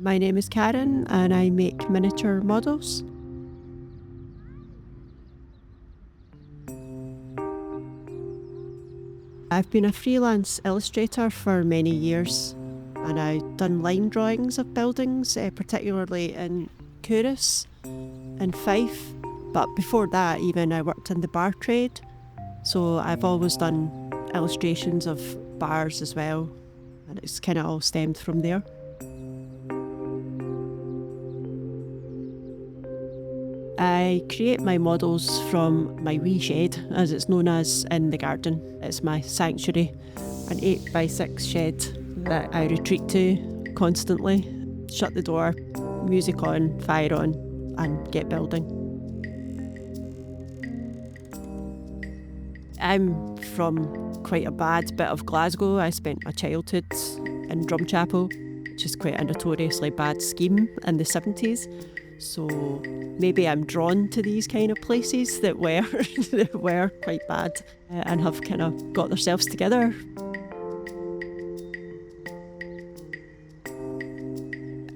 My name is Karen and I make miniature models. I've been a freelance illustrator for many years and I've done line drawings of buildings, particularly in Courus and Fife. But before that even I worked in the bar trade, so I've always done illustrations of bars as well, and it's kind of all stemmed from there. I create my models from my wee shed, as it's known as, in the garden. It's my sanctuary, an 8x6 shed that I retreat to constantly. Shut the door, music on, fire on, and get building. I'm from quite a bad bit of Glasgow. I spent my childhood in Drumchapel, which is quite a notoriously bad scheme in the 70s. So maybe I'm drawn to these kind of places that were that were quite bad and have kind of got themselves together.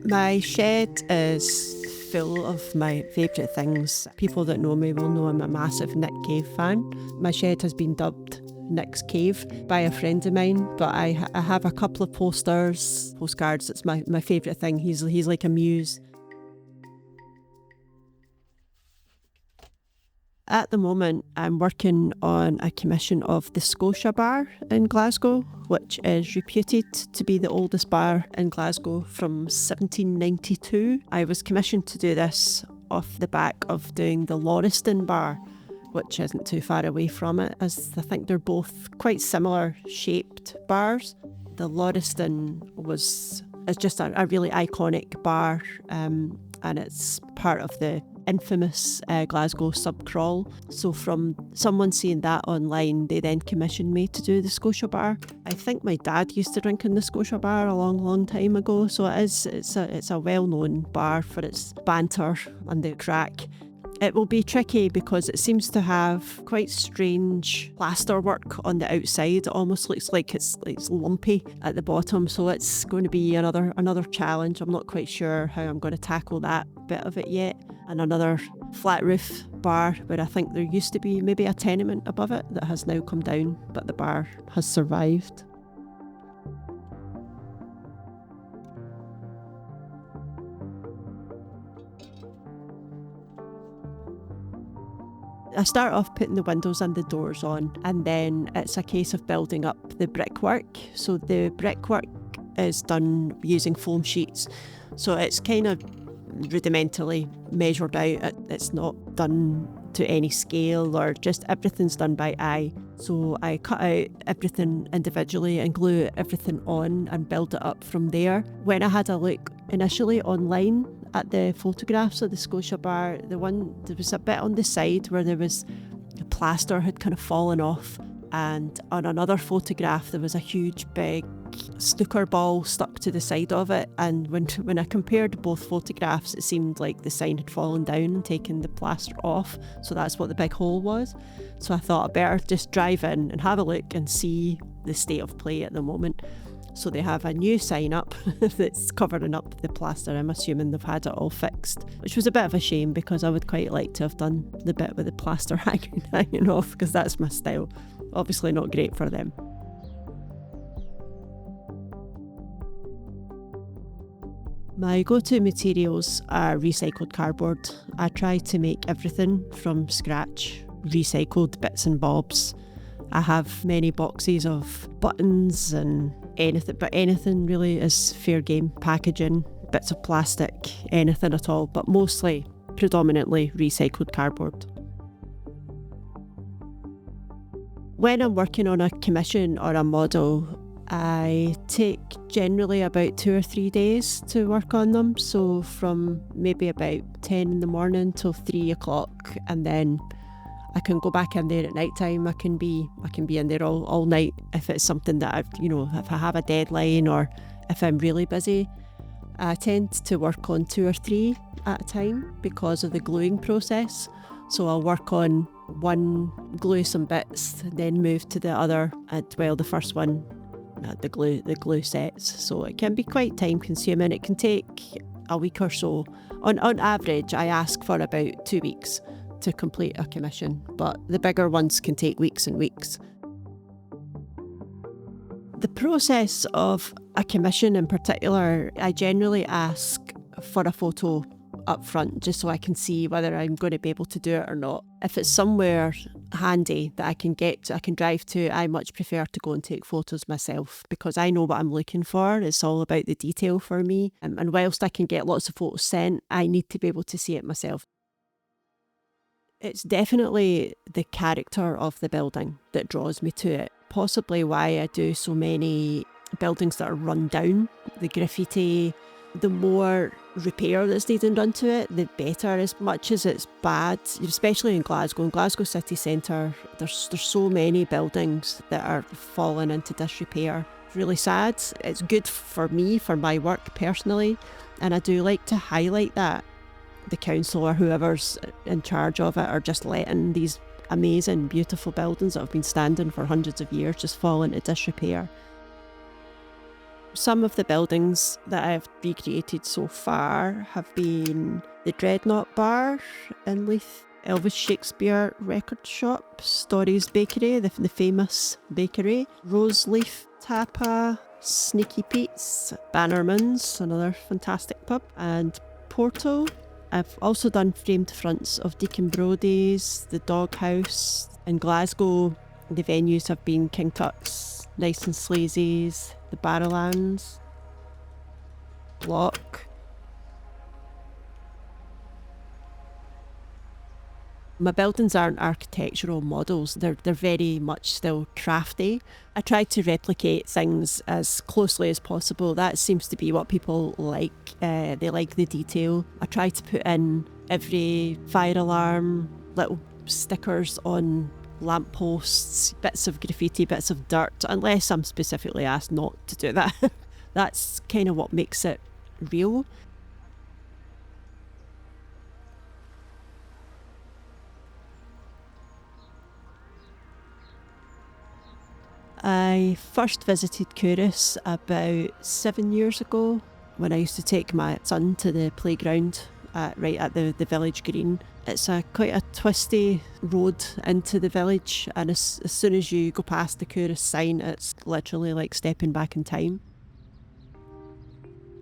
My shed is full of my favourite things. People that know me will know I'm a massive Nick Cave fan. My shed has been dubbed Nick's Cave by a friend of mine, but I have a couple of postcards. It's my favourite thing. He's like a muse. At the moment, I'm working on a commission of the Scotia Bar in Glasgow, which is reputed to be the oldest bar in Glasgow from 1792. I was commissioned to do this off the back of doing the Lauriston Bar, which isn't too far away from it, as I think they're both quite similar shaped bars. The Lauriston is just a really iconic bar, and it's part of the infamous Glasgow sub-crawl. So from someone seeing that online, they then commissioned me to do the Scotia Bar. I think my dad used to drink in the Scotia Bar a long time ago, so it's a well-known bar for its banter and the crack. It will be tricky because it seems to have quite strange plaster work on the outside. It almost looks like it's lumpy at the bottom, so it's going to be another challenge. I'm not quite sure how I'm going to tackle that bit of it yet. And another flat roof bar where I think there used to be maybe a tenement above it that has now come down, but the bar has survived. I start off putting the windows and the doors on, and then it's a case of building up the brickwork. So the brickwork is done using foam sheets. So it's kind of rudimentarily measured out. It's not done to any scale, or just everything's done by eye. So I cut out everything individually and glue everything on and build it up from there. When I had a look initially online at the photographs of the Scotia Bar, there was a bit on the side where the plaster had kind of fallen off, and on another photograph there was a huge big snooker ball stuck to the side of it, and when I compared both photographs, it seemed like the sign had fallen down and taken the plaster off, so that's what the big hole was. So I thought I'd better just drive in and have a look and see the state of play at the moment. So they have a new sign up that's covering up the plaster. I'm assuming they've had it all fixed, which was a bit of a shame because I would quite like to have done the bit with the plaster hanging off, because that's my style. Obviously not great for them. My go-to materials are recycled cardboard. I try to make everything from scratch, recycled bits and bobs. I have many boxes of buttons and anything really is fair game. Packaging, bits of plastic, anything at all, but mostly, predominantly recycled cardboard. When I'm working on a commission or a model, I take generally about 2 or 3 days to work on them. So from maybe about 10 in the morning till 3 o'clock, and then I can go back in there at night time. I can be in there all night if it's something that if I have a deadline or if I'm really busy. I tend to work on 2 or 3 at a time because of the gluing process. So I'll work on one, glue some bits, then move to the other. The first one the glue sets. So it can be quite time consuming. It can take a week or so. On average, I ask for about 2 weeks to complete a commission, but the bigger ones can take weeks and weeks. The process of a commission in particular, I generally ask for a photo up front just so I can see whether I'm going to be able to do it or not. If it's somewhere handy that I can get to, I can drive to, I much prefer to go and take photos myself because I know what I'm looking for. It's all about the detail for me. And whilst I can get lots of photos sent, I need to be able to see it myself. It's definitely the character of the building that draws me to it. Possibly why I do so many buildings that are run down. The graffiti, the more repair that's needed done to it, the better. As much as it's bad, especially in Glasgow city centre, there's so many buildings that are falling into disrepair. It's really sad. It's good for me, for my work personally, and I do like to highlight that. The council or whoever's in charge of it are just letting these amazing, beautiful buildings that have been standing for hundreds of years just fall into disrepair. Some of the buildings that I've recreated so far have been the Dreadnought Bar in Leith, Elvis Shakespeare Record Shop, Stories Bakery, the famous bakery, Roseleaf Tapa, Sneaky Pete's, Bannerman's, another fantastic pub, and Porto. I've also done framed fronts of Deacon Brodie's, the Doghouse. In Glasgow, the venues have been King Tut's, Nice and Sleazy's, the Barrowlands, Block. My buildings aren't architectural models, they're very much still crafty. I try to replicate things as closely as possible. That seems to be what people like. They like the detail. I try to put in every fire alarm, little stickers on lampposts, bits of graffiti, bits of dirt, unless I'm specifically asked not to do that. That's kind of what makes it real. I first visited Couris about 7 years ago when I used to take my son to the playground right at the village green. It's quite a twisty road into the village, and as soon as you go past the Couris sign, it's literally like stepping back in time.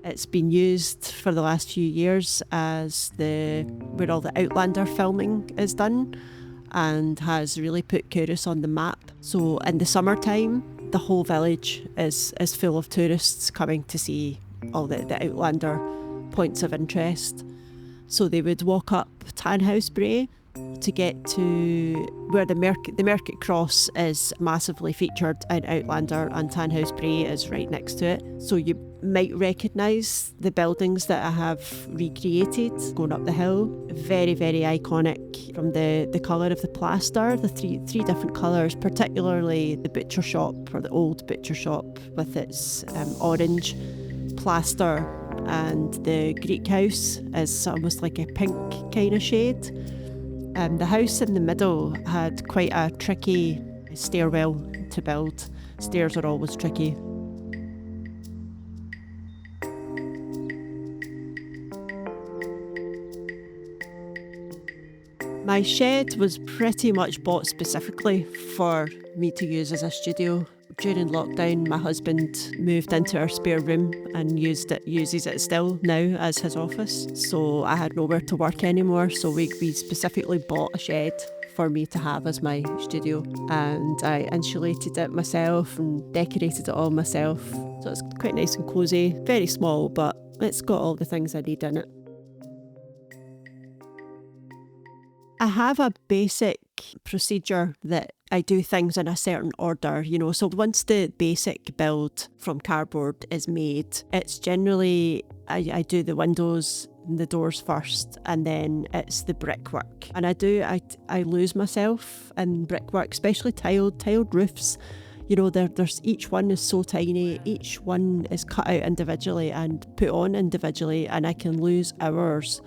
It's been used for the last few years as where all the Outlander filming is done, and has really put Couris on the map. So in the summertime, the whole village is full of tourists coming to see all the Outlander points of interest. So they would walk up Tannhouse Brae to get to where the Market Cross is massively featured in Outlander, and Tannhouse Brae is right next to it. So you might recognise the buildings that I have recreated going up the hill. Very, very iconic from the colour of the plaster, the three different colours, particularly the butcher shop, or the old butcher shop with its orange plaster, and the Greek house is almost like a pink kind of shade. The house in the middle had quite a tricky stairwell to build. Stairs are always tricky. My shed was pretty much bought specifically for me to use as a studio. During lockdown, my husband moved into our spare room and uses it still now as his office. So I had nowhere to work anymore. So we specifically bought a shed for me to have as my studio. And I insulated it myself and decorated it all myself. So it's quite nice and cosy. Very small, but it's got all the things I need in it. I have a basic procedure that I do things in a certain order, so once the basic build from cardboard is made, it's generally, I do the windows and the doors first, and then it's the brickwork. And I lose myself in brickwork, especially tiled roofs. There's each one is so tiny, each one is cut out individually and put on individually, and I can lose hours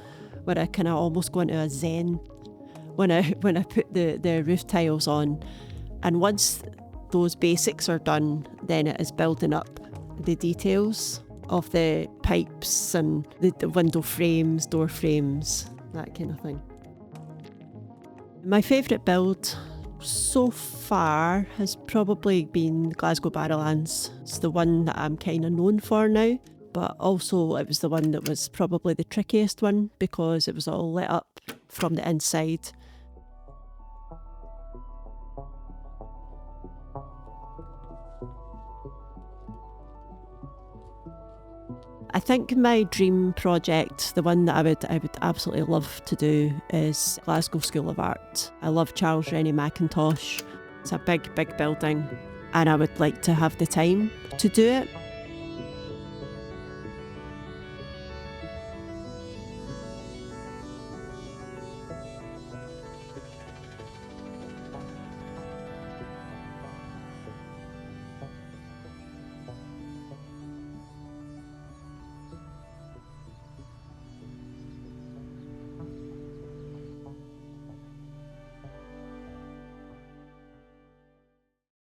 where I kind of almost go into a zen when I put the roof tiles on. And once those basics are done, then it is building up the details of the pipes and the window frames, door frames, that kind of thing. My favourite build so far has probably been Glasgow Barrowlands. It's the one that I'm kind of known for now, but also it was the one that was probably the trickiest one because it was all lit up from the inside. I think my dream project, the one that I would absolutely love to do, is Glasgow School of Art. I love Charles Rennie Mackintosh. It's a big, big building, and I would like to have the time to do it.